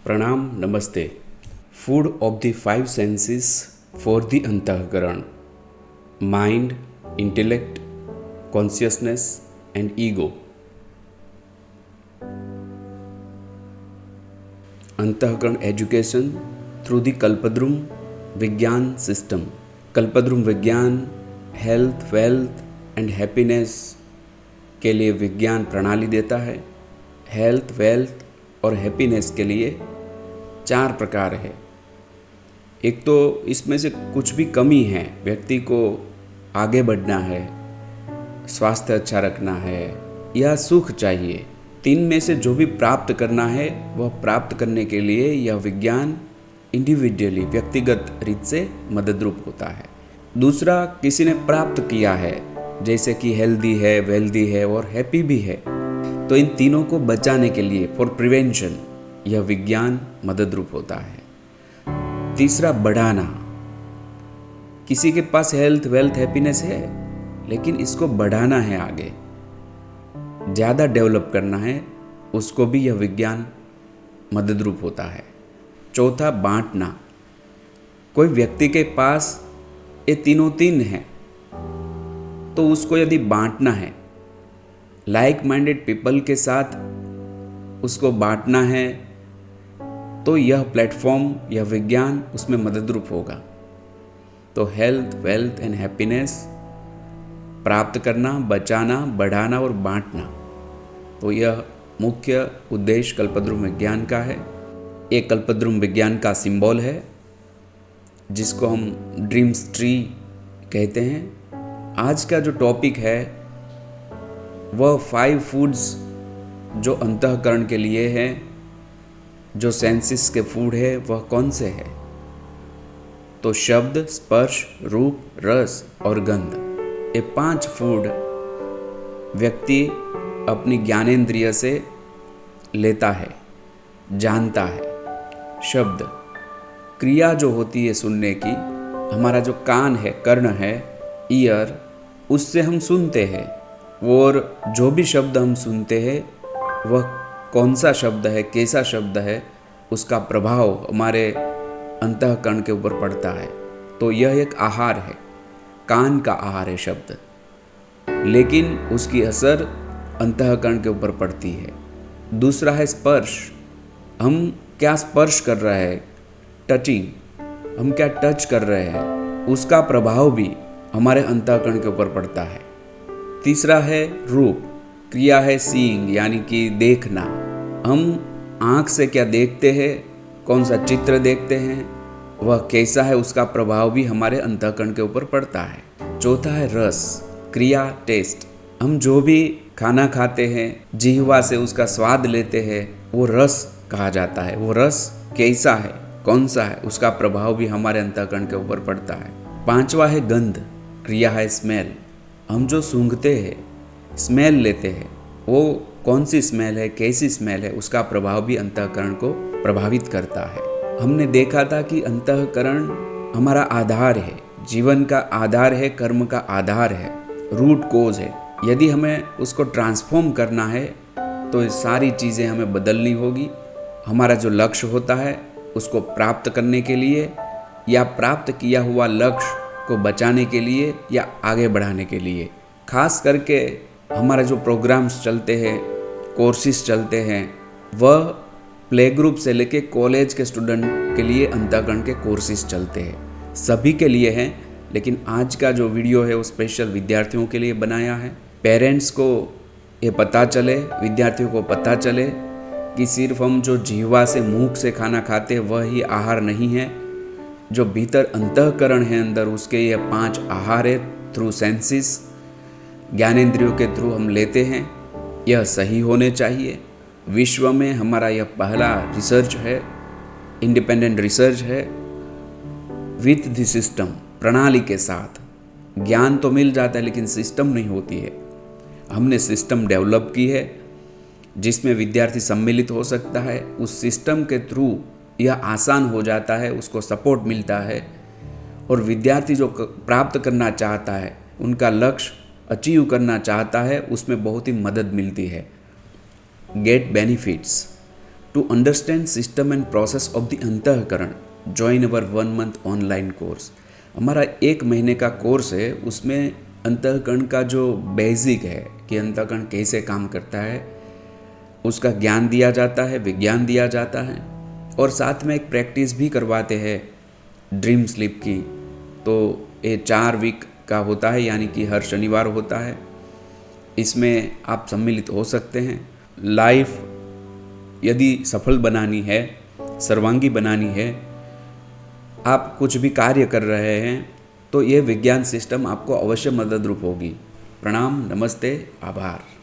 प्रणाम नमस्ते। Food of the five senses for the अंतःकरण, mind, intellect, consciousness and ego. अंतःकरण education through the Kalpadrum Vigyan system. कल्पद्रुम विज्ञान health, wealth and happiness के लिए विज्ञान प्रणाली देता है। हेल्थ, वेल्थ और हैप्पीनेस के लिए 4 प्रकार है। एक तो इसमें से कुछ भी कमी है, व्यक्ति को आगे बढ़ना है, स्वास्थ्य अच्छा रखना है या सुख चाहिए, 3 में से जो भी प्राप्त करना है वह प्राप्त करने के लिए यह विज्ञान इंडिविजुअली व्यक्तिगत रीत से मददरूप होता है। दूसरा, किसी ने प्राप्त किया है जैसे कि हेल्दी है, वेल्दी है और हैप्पी भी है, तो इन तीनों को बचाने के लिए फॉर प्रिवेंशन यह विज्ञान मददरूप होता है। तीसरा, बढ़ाना। किसी के पास हेल्थ, वेल्थ, हैप्पीनेस है लेकिन इसको बढ़ाना है, आगे ज़्यादा डेवलप करना है, उसको भी यह विज्ञान मददरूप होता है। चौथा, बांटना। कोई व्यक्ति के पास ये तीन हैं तो उसको यदि बांटना है, लाइक माइंडेड पीपल के साथ उसको बांटना है, तो यह प्लेटफॉर्म, यह विज्ञान उसमें मददरूप होगा। तो हेल्थ, वेल्थ एंड हैप्पीनेस प्राप्त करना, बचाना, बढ़ाना और बांटना, तो यह मुख्य उद्देश्य कल्पद्रुम विज्ञान का है। ये कल्पद्रुम विज्ञान का सिंबल है जिसको हम ड्रीम्स ट्री कहते हैं। आज का जो टॉपिक है वह 5 फूड्स जो अंतःकरण के लिए है, जो सेंसेस के फूड है वह कौन से है? तो शब्द, स्पर्श, रूप, रस और गंध, ये 5 फूड व्यक्ति अपनी ज्ञानेंद्रिय से लेता है, जानता है। शब्द, क्रिया जो होती है सुनने की, हमारा जो कान है, कर्ण है, ईयर, उससे हम सुनते हैं, और जो भी शब्द हम सुनते हैं वह कौन सा शब्द है, कैसा शब्द है, उसका प्रभाव हमारे अंतःकरण के ऊपर पड़ता है। तो यह एक आहार है, कान का आहार है शब्द, लेकिन उसकी असर अंतःकरण के ऊपर पड़ती है। दूसरा है स्पर्श। हम क्या स्पर्श कर रहे हैं, टचिंग, हम क्या टच कर रहे हैं, उसका प्रभाव भी हमारे अंतःकरण के ऊपर पड़ता है। तीसरा है रूप। क्रिया है सीइंग, यानी कि देखना। हम आँख से क्या देखते हैं, कौन सा चित्र देखते हैं, वह कैसा है, उसका प्रभाव भी हमारे अंतःकरण के ऊपर पड़ता है। चौथा है रस। क्रिया, टेस्ट। हम जो भी खाना खाते हैं, जिह्वा से उसका स्वाद लेते हैं, वो रस कहा जाता है। वो रस कैसा है, कौन सा है, उसका प्रभाव भी हमारे अंतःकरण के ऊपर पड़ता है। 5वां है गंध। क्रिया है स्मेल। हम जो सूंघते हैं, स्मेल लेते हैं, वो कौन सी स्मेल है, कैसी स्मेल है, उसका प्रभाव भी अंतःकरण को प्रभावित करता है। हमने देखा था कि अंतःकरण हमारा आधार है, जीवन का आधार है, कर्म का आधार है, रूट कोज है। यदि हमें उसको ट्रांसफॉर्म करना है तो ये सारी चीज़ें हमें बदलनी होगी। हमारा जो लक्ष्य होता है उसको प्राप्त करने के लिए, या प्राप्त किया हुआ लक्ष्य को बचाने के लिए, या आगे बढ़ाने के लिए। खास करके हमारे जो प्रोग्राम्स चलते हैं, कोर्सेज चलते हैं, वह प्ले ग्रुप से लेके कॉलेज के स्टूडेंट के लिए अंतःकरण के कोर्सेज चलते हैं। सभी के लिए हैं, लेकिन आज का जो वीडियो है वो स्पेशल विद्यार्थियों के लिए बनाया है। पेरेंट्स को ये पता चले, विद्यार्थियों को पता चले कि सिर्फ हम जो जिह्वा से, मुख से खाना खाते हैं वह ही आहार नहीं है। जो भीतर अंतःकरण है अंदर, उसके ये 5 आहार है, थ्रू सेंसेस, ज्ञानेंद्रियों के थ्रू हम लेते हैं। यह सही होने चाहिए। विश्व में हमारा यह पहला रिसर्च है, इंडिपेंडेंट रिसर्च है, विथ द सिस्टम, प्रणाली के साथ। ज्ञान तो मिल जाता है लेकिन सिस्टम नहीं होती है। हमने सिस्टम डेवलप की है जिसमें विद्यार्थी सम्मिलित हो सकता है। उस सिस्टम के थ्रू यह आसान हो जाता है, उसको सपोर्ट मिलता है, और विद्यार्थी जो प्राप्त करना चाहता है, उनका लक्ष्य अचीव करना चाहता है, उसमें बहुत ही मदद मिलती है। Get benefits To understand system and process of the अंतःकरण, join our 1 month online course। हमारा 1 महीने का कोर्स है, उसमें अंतःकरण का जो बेसिक है कि अंतःकरण कैसे काम करता है उसका ज्ञान दिया जाता है, विज्ञान दिया जाता है, और साथ में एक प्रैक्टिस भी करवाते हैं ड्रीम स्लीप की। तो ये 4 वीक का होता है, यानी कि हर शनिवार होता है। इसमें आप सम्मिलित हो सकते हैं। लाइफ यदि सफल बनानी है, सर्वांगी बनानी है, आप कुछ भी कार्य कर रहे हैं तो ये विज्ञान सिस्टम आपको अवश्य मददरूप होगी। प्रणाम, नमस्ते, आभार।